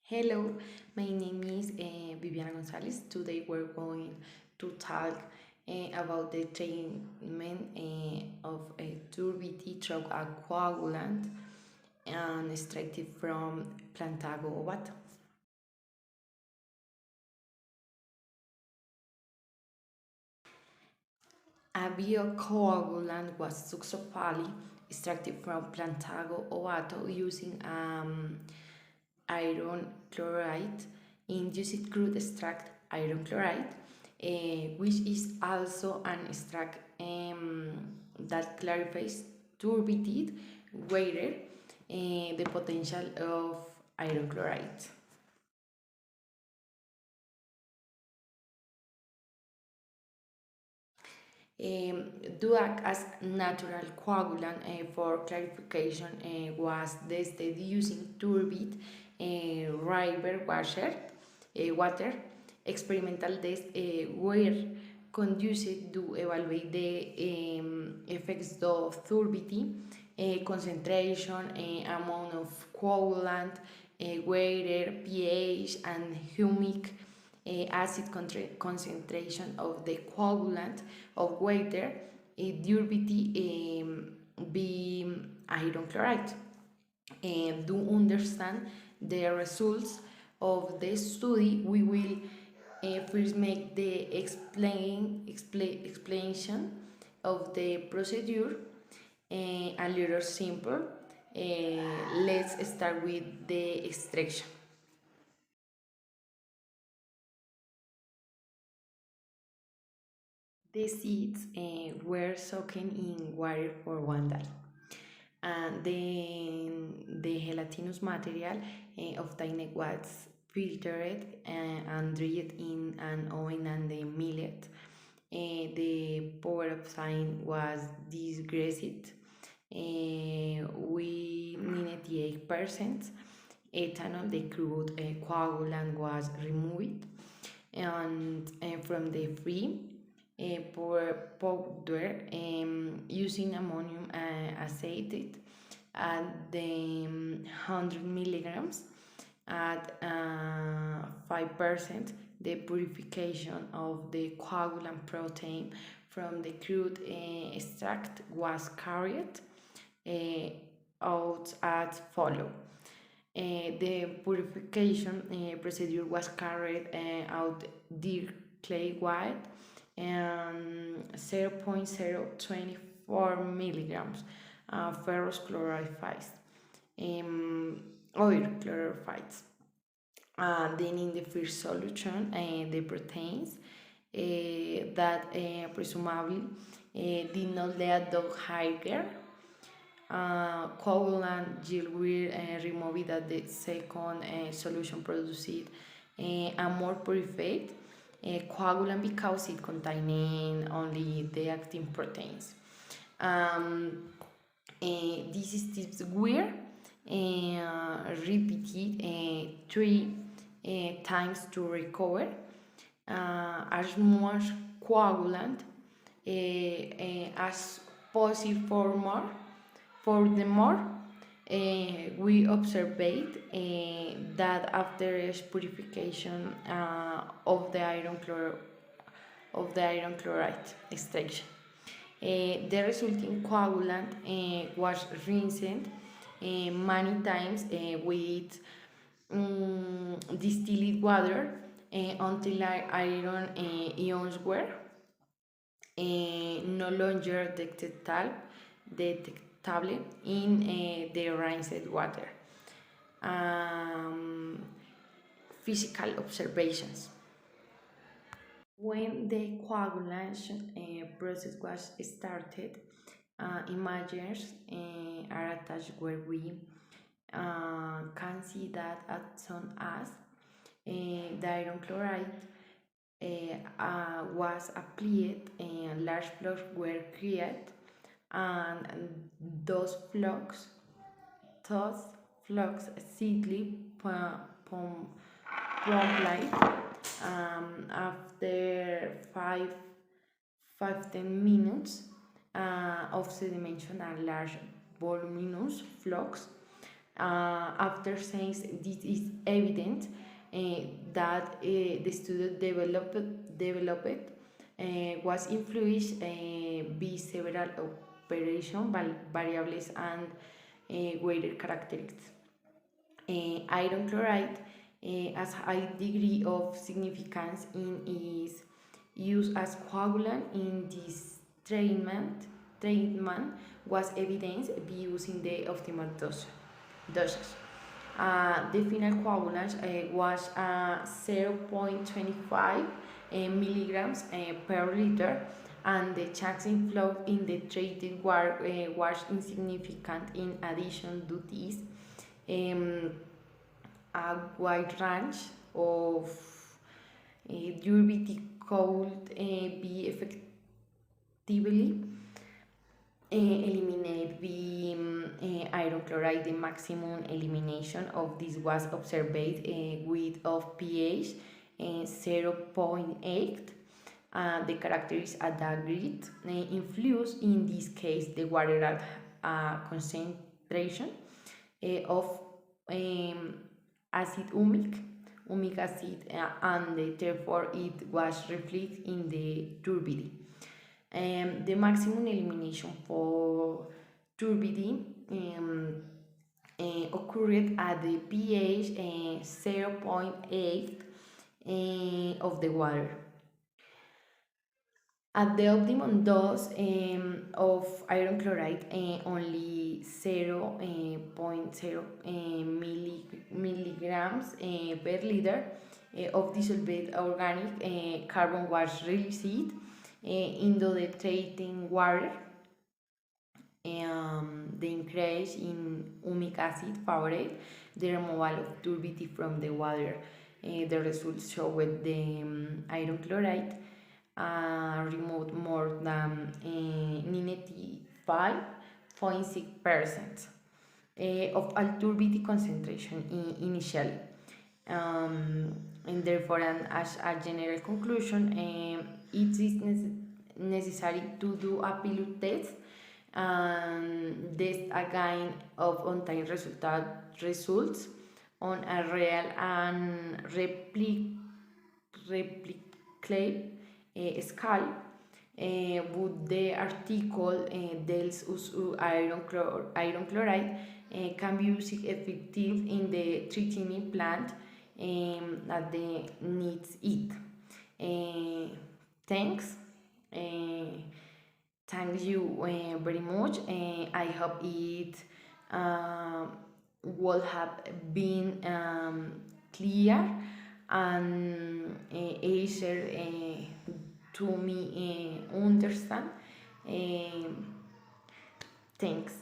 Hello, my name is Viviana Gonzalez. Today we're going to talk about the treatment of a turbidity through a coagulant and extracted from Plantago ovata. A biocoagulant was successfully extracted from Plantago ovata using iron chloride, induced crude extract iron chloride, which is also an extract that clarifies turbidity greater the potential of iron chloride. Do act as natural coagulant for clarification was tested using turbid river water. Experimental tests were conducted to evaluate the effects of turbidity, concentration, amount of coagulant, water, pH, and humic acid concentration of the coagulant of water durability be iron chloride. To understand the results of the study, we will first make the explanation of the procedure a little simple. Let's start with the extraction. The seeds were soaked in water for 1 day. And then the gelatinous material obtained was filtered and dried in an oven and the millet. The power of sign was disgraced. We 98% ethanol, the crude coagulant was removed, and from the free powder using ammonium acetate at the 100 milligrams at 5%. The purification of the coagulant protein from the crude extract was carried out as follows. The purification procedure was carried out directly with 0.024 milligrams ferrous chloride oil chlorides. Then in the first solution, the proteins that presumably did not lead to higher coagulant yield were removed at the second solution produced a more purified coagulant because it contained only the active proteins. These steps were repeated 3 times to recover as much coagulant as possible. Furthermore, we observed that after purification of the iron chloride extraction, the resulting coagulant was rinsed many times with distilled water until iron ions were no longer detectable in the rinsed water. Physical observations. When the coagulation process was started, images are attached where we can see that as soon as the iron chloride was applied, large flocks were created, and those flocks steadily promptly after 5-10 minutes of sedimentation and large voluminous flocks After since this is evident that the student developed was influenced by several operation variables and weighted characteristics. Iron chloride has high degree of significance in its use as coagulant in this treatment was evidenced by using the optimal dosage. The final coagulant was 0.25 milligrams per liter, and the change in flow in the treated water was insignificant. In addition to this, a wide range of durability could be effectively eliminate the iron chloride. The maximum elimination of this was observed with of pH 0.8. The characteristics at that grade influence in this case the water at concentration of acid humic acid, and therefore it was reflected in the turbidity. The maximum elimination for turbidity occurred at the pH 0.8 of the water. At the optimum dose of iron chloride, only 0.0 milligrams per liter of dissolved organic carbon was released into the treating water. The increase in humic acid favored the removal of turbidity from the water. The results showed the iron chloride removed more than 95.6% of all turbidity concentration initially. And therefore, as a general conclusion, it is necessary to do a pilot test and test again of on-time results on a real and replicate scale. Would the article deals with iron chloride can be used effective in the treatment plant that they needs it. Thanks. Thank you very much. I hope it would have been clear and easier to me understand. Thanks.